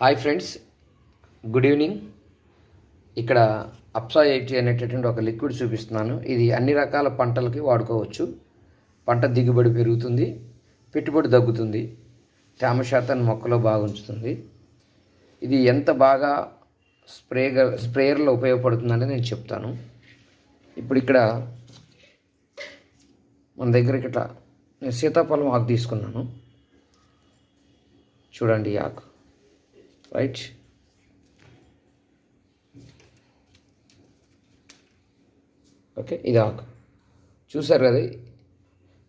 Hi friends, good evening. ఇక్కడ అప్సా 80 అనేటటువంటి ఒక లిక్విడ్ చూపిస్తున్నాను. ఇది అన్ని రకాల పంటలకి వాడుకోవచ్చు. పంట దిగుబడి పెరుగుతుంది, పెట్టుబడి తగ్గుతుంది, తేమ శాతాన్ని మొక్కలో బాగా ఉంచుతుంది. ఇది ఎంత బాగా స్ప్రేయర్లో ఉపయోగపడుతుందని నేను చెప్తాను. ఇప్పుడు ఇక్కడ మన దగ్గర ఇట్లా నేను సీతాఫలం ఆకు తీసుకున్నాను. చూడండి ఈ ఆకు, రైట్. ఓకే, ఇది ఆకు చూసారు కదా.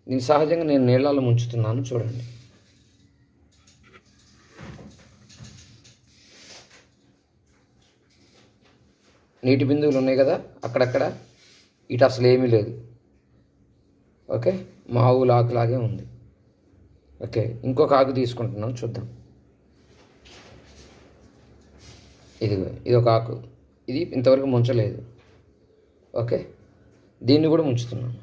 నేను సహజంగా నీళ్ళలో ముంచుతున్నాను. చూడండి, నీటి బిందువులు ఉన్నాయి కదా అక్కడక్కడ. ఇటు అసలు ఏమీ లేదు. ఓకే, మామూలు ఆకులాగే ఉంది. ఓకే, ఇంకొక ఆకు తీసుకుంటున్నాం, చూద్దాం. ఇది ఒక ఆకు, ఇది ఇంతవరకు ముంచలేదు. ఓకే, దీన్ని కూడా ముంచుతున్నాను.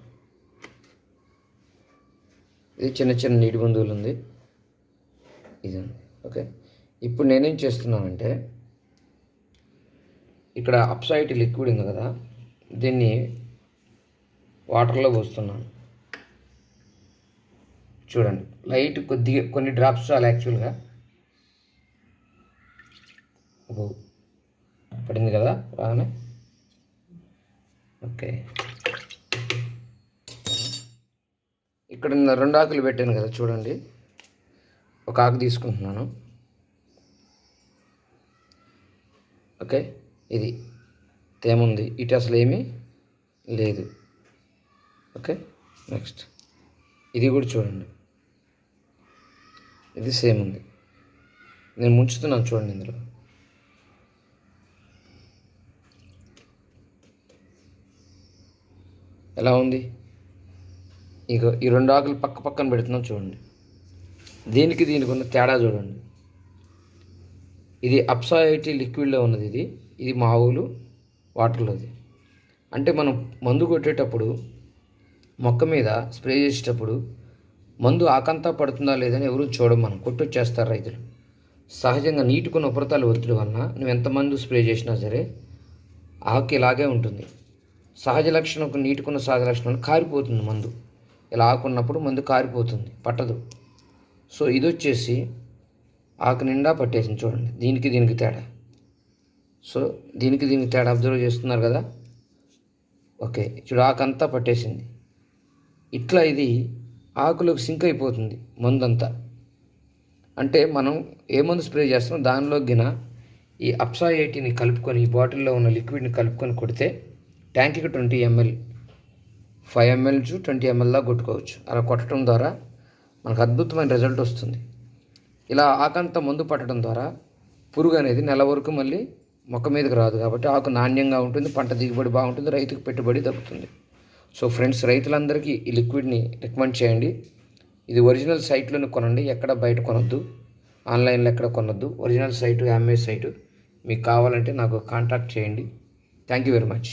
ఇది చిన్న చిన్న నీటి బిందువులు ఉంది, ఇది ఉంది. ఓకే, ఇప్పుడు నేనేం చేస్తున్నానంటే ఇక్కడ అప్సా 80 లిక్విడ్ ఉంది కదా, దీన్ని వాటర్లో పోస్తున్నాను. చూడండి, లైట్ కొద్దిగా కొన్ని డ్రాప్స్ చాలు యాక్చువల్గా. పడింది కదా బాగానే. ఓకే, ఇక్కడ నేను 2 ఆకులు పెట్టాను కదా, చూడండి. ఒక ఆకు తీసుకుంటున్నాను. ఓకే, ఇది తేముంది, ఇటు అసలు ఏమీ లేదు. ఓకే, నెక్స్ట్ ఇది కూడా చూడండి, ఇది సేమ్ ఉంది. నేను ముంచుతున్నాను, చూడండి. ఇందులో ఎలా ఉంది? ఇక ఈ 2 ఆకులు పక్కన పెడుతున్నాం, చూడండి. దీనికి ఉన్న తేడా చూడండి. ఇది అప్సా 80 లిక్విడ్లో ఉన్నది, ఇది మామూలు వాటర్లోది. అంటే మనం మందు కొట్టేటప్పుడు, మొక్క మీద స్ప్రే చేసేటప్పుడు మందు ఆకంతా పడుతుందా లేదని ఎవరు చూడం, మనం కొట్టొచ్చేస్తారు రైతులు. సహజంగా నీటికున్న ఉపరితల ఒత్తిడి వలన నువ్వు ఎంత మందు స్ప్రే చేసినా సరే ఆకు ఇలాగే ఉంటుంది. సహజ లక్షణం, నీటికున్న సహజ లక్షణం కారిపోతుంది మందు. ఇలా ఆకున్నప్పుడు మందు కారిపోతుంది, పట్టదు. సో ఇది వచ్చేసి ఆకు నిండా పట్టేసింది, చూడండి. దీనికి తేడా. సో దీనికి తేడా అబ్జర్వ్ చేస్తున్నారు కదా. ఓకే, చూడు, ఆకంతా పట్టేసింది. ఇట్లా ఇది ఆకులోకి సింక్ అయిపోతుంది మందంతా. అంటే మనం ఏ మందు స్ప్రే చేస్తామో దానిలో గిన ఈ అప్సా 80ని కలుపుకొని, ఈ బాటిల్లో ఉన్న లిక్విడ్ని కలుపుకొని కొడితే ట్యాంక్కి 20 ml, 5 ml టు 20 ml దాకా కొట్టుకోవచ్చు. అలా కొట్టడం ద్వారా మనకు అద్భుతమైన రిజల్ట్ వస్తుంది. ఇలా ఆకంతా మందు పట్టడం ద్వారా పురుగు అనేది నెల వరకు మళ్ళీ మొక్క మీదకి రాదు. కాబట్టి ఆకు నాణ్యంగా ఉంటుంది, పంట దిగుబడి బాగుంటుంది, రైతుకు పెట్టుబడి తగ్గుతుంది. సో ఫ్రెండ్స్, రైతులందరికీ ఈ లిక్విడ్ని రికమెండ్ చేయండి. ఇది ఒరిజినల్ సైట్లోనే కొనండి, ఎక్కడ బయట కొనొద్దు, ఆన్లైన్లో ఎక్కడ కొనొద్దు. ఒరిజినల్ సైటు, అమ్మే సైటు. మీకు కావాలంటే నాకు కాంటాక్ట్ చేయండి. Thank you very much.